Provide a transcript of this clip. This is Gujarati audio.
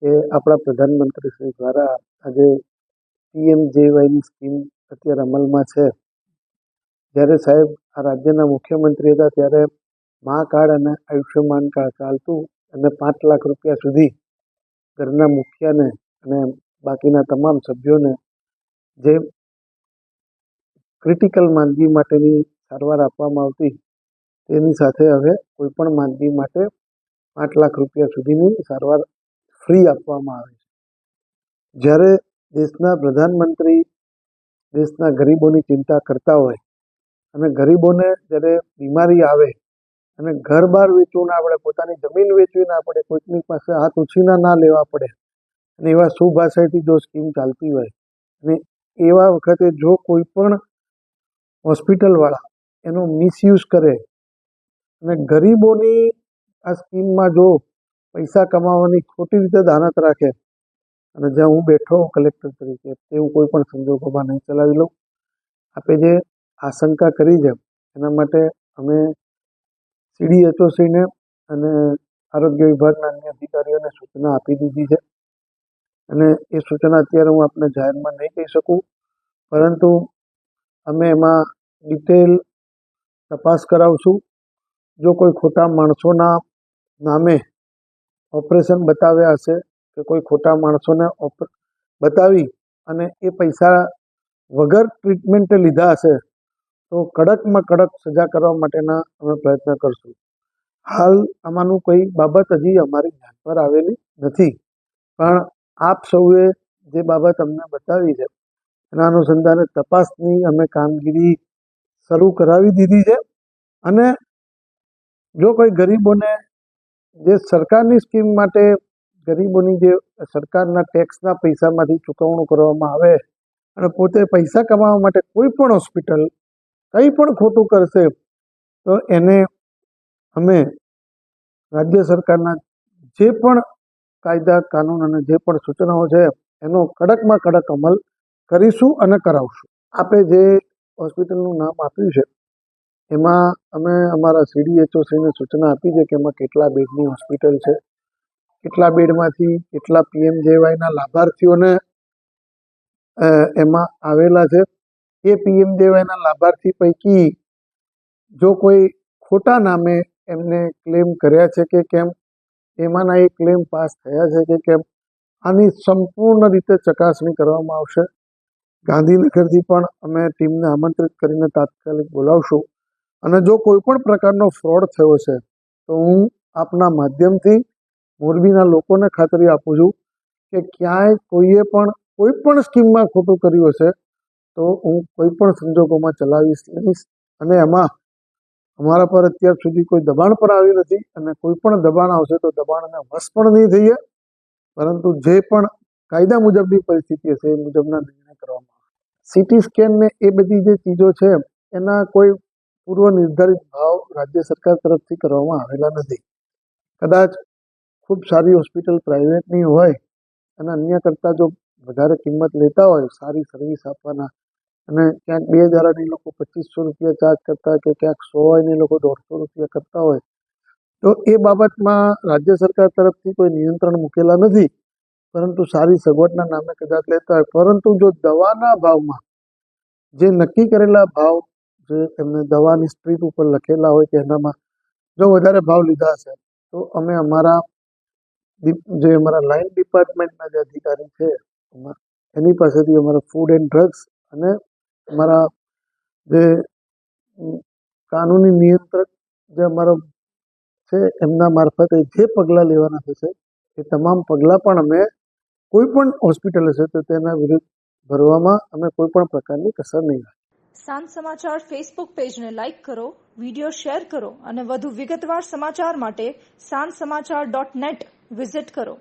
કે આપણા પ્રધાનમંત્રી શ્રી દ્વારા આજે PMJYની સ્કીમ અત્યારે અમલમાં છે. જ્યારે સાહેબ આ રાજ્યના મુખ્યમંત્રી હતા ત્યારે મા કાર્ડ અને આયુષ્યમાન કાર્ડ ચાલતું અને 5 લાખ રૂપિયા સુધી ઘરના મુખિયાને અને બાકીના તમામ સભ્યોને જે ક્રિટિકલ માંદગી માટેની સારવાર આપવામાં આવતી તેની સાથે હવે કોઈપણ માંદગી માટે 5 લાખ રૂપિયા સુધીની સારવાર ફ્રી આપવામાં આવે છે. જ્યારે દેશના પ્રધાનમંત્રી દેશના ગરીબોની ચિંતા કરતા હોય અને ગરીબોને જ્યારે બીમારી આવે અને ઘર બહાર વેચવું ના પડે, પોતાની જમીન વેચવી ના પડે, કોઈકની પાસે હાથ ઉછીના ના લેવા પડે અને એવા શુભ આશયથી જો સ્કીમ ચાલતી હોય અને એવા વખતે જો કોઈ પણ હોસ્પિટલવાળા એનો મિસયુઝ કરે અને ગરીબોની આ સ્કીમમાં જો પૈસા કમાવાની ખોટી રીતે દાનત રાખે અને જ્યાં હું બેઠો કલેક્ટર તરીકે તે હું કોઈ પણ સંજોગોમાં નહીં ચલાવી લઉં. આપે જે આશંકા કરી છે એના માટે અમે CDHOCને અને આરોગ્ય વિભાગના અન્ય અધિકારીઓને સૂચના આપી દીધી છે અને એ સૂચના અત્યારે હું આપને જાહેરમાં નહીં કહી શકું, પરંતુ અમે એમાં ડિટેલ તપાસ કરાવશું. જો કોઈ ખોટા માણસોના નામે ઓપરેશન બતાવ્યા હશે કે કોઈ ખોટા માણસોને બતાવી અને એ પૈસા વગર ટ્રીટમેન્ટે લીધા હશે તો કડકમાં કડક સજા કરવા માટેના અમે પ્રયત્ન કરશું. હાલ આમાંનું કોઈ બાબત હજી અમારી ધ્યાન પર આવેલી નથી, પણ આપ સૌએ જે બાબત અમને બતાવી છે એના અનુસંધાને તપાસની અમે કામગીરી શરૂ કરાવી દીધી છે અને જો કોઈ ગરીબોને જે સરકારની સ્કીમ માટે ગરીબોની જે સરકારના ટેક્સના પૈસામાંથી ચૂકવણું કરવામાં આવે અને પોતે પૈસા કમાવા માટે કોઈ પણ હોસ્પિટલ કંઈ પણ ખોટું કરશે તો એને અમે રાજ્ય સરકારના જે પણ કાયદા કાનૂન અને જે પણ સૂચનાઓ છે એનો કડકમાં કડક અમલ કરીશું અને કરાવશું. આપે જે હોસ્પિટલનું નામ આપ્યું છે એમાં અમે અમારા CDHOCને સૂચના આપી છે કે એમાં કેટલા બેડની હોસ્પિટલ છે, કેટલા બેડમાંથી કેટલા PMJYના લાભાર્થીઓને એમાં આવેલા છે. એ PMJYના લાભાર્થી પૈકી જો કોઈ ખોટા નામે એમને ક્લેમ કર્યા છે કે કેમ, એમાંના એ ક્લેમ પાસ થયા છે કે કેમ, આની સંપૂર્ણ રીતે ચકાસણી કરવામાં આવશે. ગાંધીનગરથી પણ અમે ટીમને આમંત્રિત કરીને તાત્કાલિક બોલાવશું અને જો કોઈ પણ પ્રકારનો ફ્રોડ થયો છે તો હું આપના માધ્યમથી મોરબીના લોકોને ખાતરી આપું છું કે ક્યાંય કોઈએ પણ કોઈ પણ સ્કીમમાં ખોટું કર્યું હશે તો હું કોઈ પણ સંજોગોમાં ચલાવીશ નહીં અને એમાં અમારા પર અત્યાર સુધી કોઈ દબાણ પણ આવ્યું નથી અને કોઈ પણ દબાણ આવશે તો દબાણને વશ પણ નહીં થઈએ, પરંતુ જે પણ કાયદા મુજબની પરિસ્થિતિ હશે એ મુજબના નિર્ણય કરવામાં આવશે. CT સ્કેન ને એ બધી જે ચીજો છે એના કોઈ પૂર્વ નિર્ધારિત ભાવ રાજ્ય સરકાર તરફથી કરવામાં આવેલા નથી. કદાચ ખૂબ સારી હોસ્પિટલ પ્રાઇવેટની હોય અને અન્ય કરતાં જો વધારે કિંમત લેતા હોય સારી સર્વિસ આપવાના અને ક્યાંક 2000 એ લોકો 2500 રૂપિયા ચાર્જ કરતા હોય કે ક્યાંક 100 એ લોકો 150 રૂપિયા કરતા હોય તો એ બાબતમાં રાજ્ય સરકાર તરફથી કોઈ નિયંત્રણ મૂકેલા નથી, પરંતુ સારી સગવડના નામે કદાચ લેતા હોય. પરંતુ જો દવાના ભાવમાં જે નક્કી કરેલા ભાવ જે એમને દવાની સ્ટ્રીપ ઉપર લખેલા હોય કે એનામાં જો વધારે ભાવ લીધા હશે તો અમે અમારા લાઇન ડિપાર્ટમેન્ટના જે અધિકારી છે એની પાસેથી અમારા ફૂડ એન્ડ ડ્રગ્સ અને અમારા જે કાનૂની નિયંત્રક જે અમારો છે એમના મારફતે જે પગલાં લેવાના થશે એ તમામ પગલાં પણ અમે કોઈ પણ હોસ્પિટલ હશે તો તેના વિરુદ્ધ ભરવામાં અમે કોઈ પણ પ્રકારની કસર નહીં રાખીએ. સાંજ સમાચાર ફેસબુક પેજને લાઇક કરો, વિડીયો શેર કરો અને વધુ વિગતવાર સમાચાર માટે sanssamachar.net વિઝિટ કરો.